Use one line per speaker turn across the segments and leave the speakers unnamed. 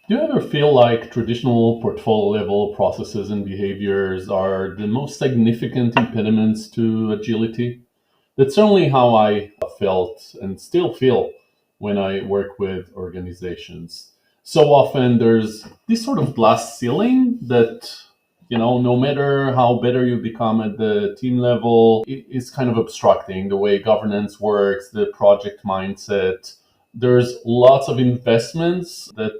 Do you ever feel like traditional portfolio level processes and behaviors are the most significant impediments to agility? That's certainly how I felt and still feel when I work with organizations. So often there's this sort of glass ceiling that, no matter how better you become at the team level, it is kind of obstructing the way governance works, the project mindset. There's lots of investments that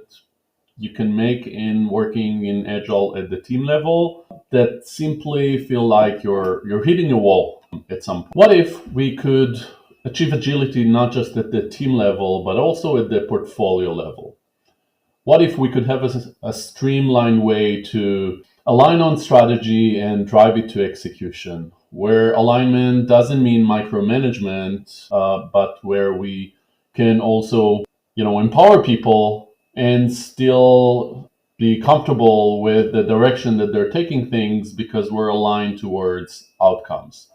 you can make in working in Agile at the team level that simply feel like you're hitting a wall at some point. What if we could achieve agility not just at the team level, but also at the portfolio level? What if we could have a streamlined way to align on strategy and drive it to execution, where alignment doesn't mean micromanagement, but where we can also, empower people and still be comfortable with the direction that they're taking things because we're aligned towards outcomes?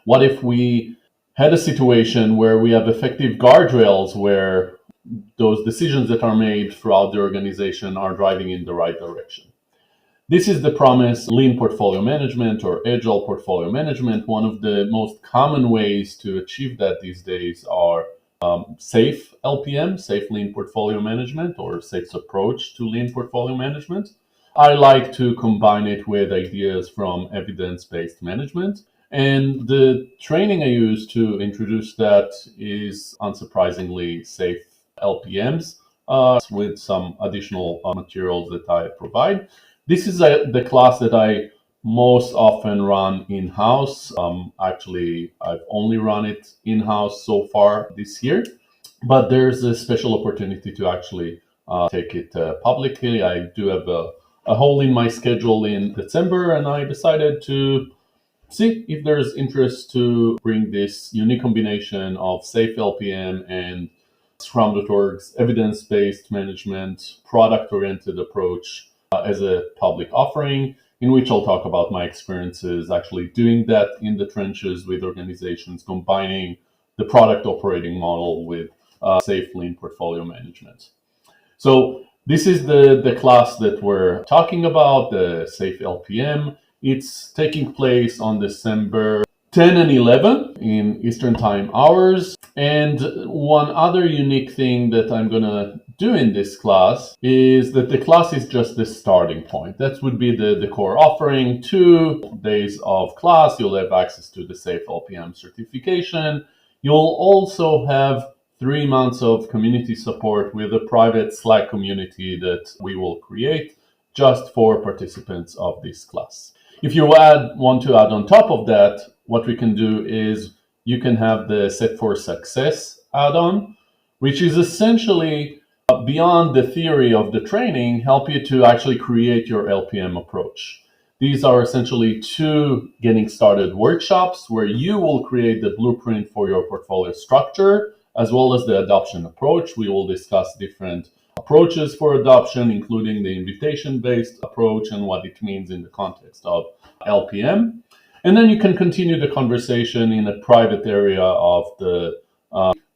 What if we had a situation where we have effective guardrails where those decisions that are made throughout the organization are driving in the right direction? This is the promise lean portfolio management or agile portfolio management. One of the most common ways to achieve that these days are safe LPM, safe lean portfolio management, or SAFE's approach to lean portfolio management. I like to combine it with ideas from evidence-based management. And the training I use to introduce that is unsurprisingly safe LPMs with some additional materials that I provide. This is the class that I most often run in-house. Actually, I've only run it in-house so far this year, but there's a special opportunity to actually take it publicly. I do have a hole in my schedule in December, and I decided to see if there's interest to bring this unique combination of safe LPM and Scrum.org's evidence-based management, product-oriented approach as a public offering, in which I'll talk about my experiences actually doing that in the trenches with organizations, combining the product operating model with safe lean portfolio management. So this is the class that we're talking about, the Safe LPM. It's taking place on December 10 and 11 in Eastern Time hours. And one other unique thing that I'm going to do in this class is that the class is just the starting point. That would be the core offering. 2 days of class, you'll have access to the Safe LPM certification. You'll also have 3 months of community support with a private Slack community that we will create just for participants of this class. If you want to add on top of that, what we can do is you can have the Set for Success add-on, which is essentially beyond the theory of the training, help you to actually create your LPM approach. These are essentially 2 getting started workshops where you will create the blueprint for your portfolio structure, as well as the adoption approach. We will discuss different approaches for adoption, including the invitation-based approach and what it means in the context of LPM. And then you can continue the conversation in a private area of the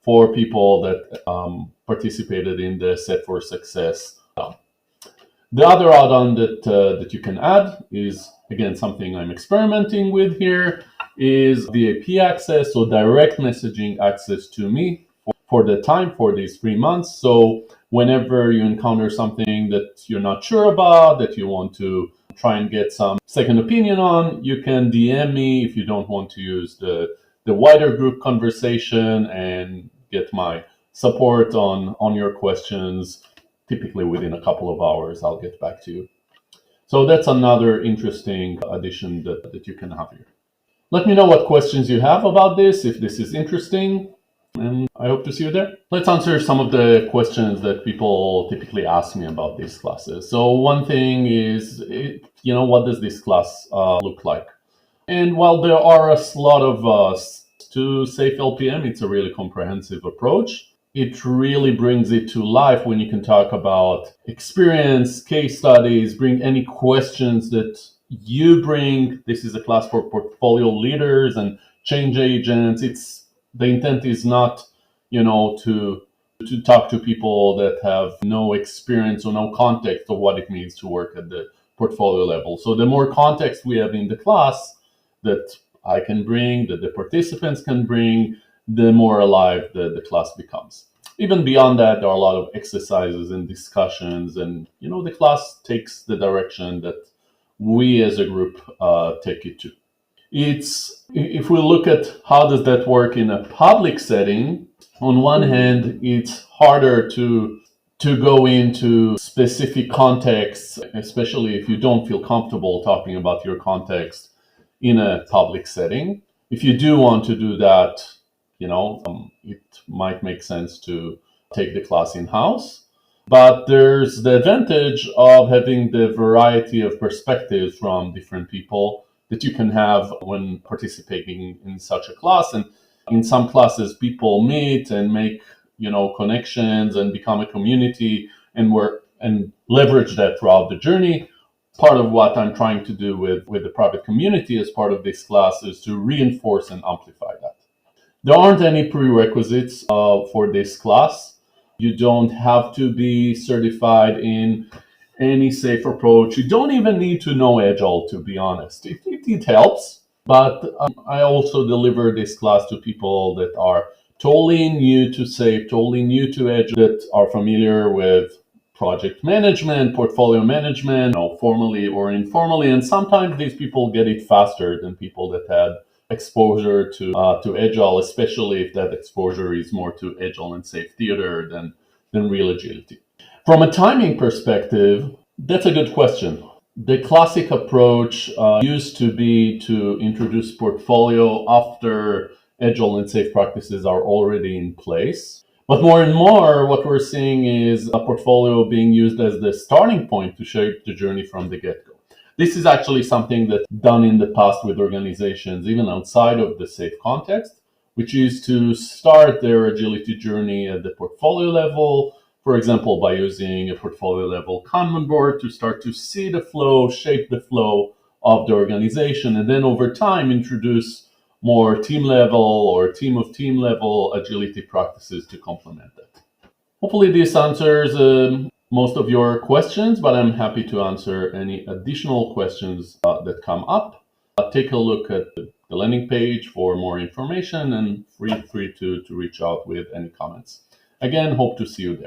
4 people that participated in the Set for Success. The other add-on that you can add is, again, something I'm experimenting with here, is VIP access, so direct messaging access to me for the time for these 3 months. So whenever you encounter something that you're not sure about, that you want to try and get some second opinion on, you can DM me if you don't want to use the wider group conversation and get my support on your questions. Typically within a couple of hours, I'll get back to you. So that's another interesting addition that you can have here. Let me know what questions you have about this, if this is interesting, and I hope to see you there. Let's answer some of the questions that people typically ask me about these classes. So one thing is, what does this class look like? And while there are a lot of to Safe LPM, it's a really comprehensive approach. It really brings it to life when you can talk about experience, case studies, bring any questions that you bring. This is a class for portfolio leaders and change agents. The intent is not, to to talk to people that have no experience or no context of what it means to work at the portfolio level. So the more context we have in the class that I can bring, that the participants can bring, the more alive the class becomes. Even beyond that, there are a lot of exercises and discussions, and the class takes the direction that we as a group take it to. If we look at how does that work in a public setting, on one hand, it's harder to go into specific contexts, especially if you don't feel comfortable talking about your context in a public setting. If you do want to do that, it might make sense to take the class in-house. But there's the advantage of having the variety of perspectives from different people that you can have when participating in such a class. And in some classes, people meet and make connections and become a community and work and leverage that throughout the journey. Part of what I'm trying to do with the private community as part of this class is to reinforce and amplify that. There aren't any prerequisites for this class. You don't have to be certified in any safe approach. You don't even need to know Agile, to be honest. It helps, but I also deliver this class to people that are totally new to safe, totally new to Agile, that are familiar with project management, portfolio management, formally or informally. And sometimes these people get it faster than people that had exposure to Agile, especially if that exposure is more to Agile and safe theater than real agility. From a timing perspective, that's a good question. The classic approach used to be to introduce portfolio after Agile and safe practices are already in place. But more and more, what we're seeing is a portfolio being used as the starting point to shape the journey from the get-go. This is actually something that's done in the past with organizations, even outside of the safe context, which is to start their agility journey at the portfolio level, for example, by using a portfolio level Kanban board to start to see the flow, shape the flow of the organization, and then over time introduce more team level or team of team level agility practices to complement that. Hopefully this answers most of your questions, but I'm happy to answer any additional questions that come up. Take a look at the landing page for more information and feel free to reach out with any comments. Again, hope to see you there.